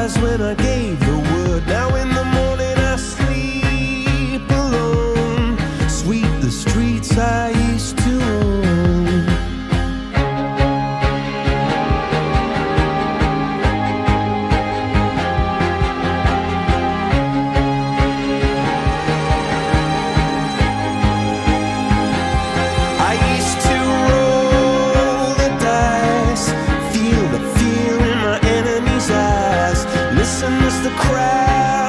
eyes when I gave the word. Now in the morning I sleep alone. Sweep the streets I used to own. I used to roll the dice, feel the fear in my enemy's eyes. Listen as the crowd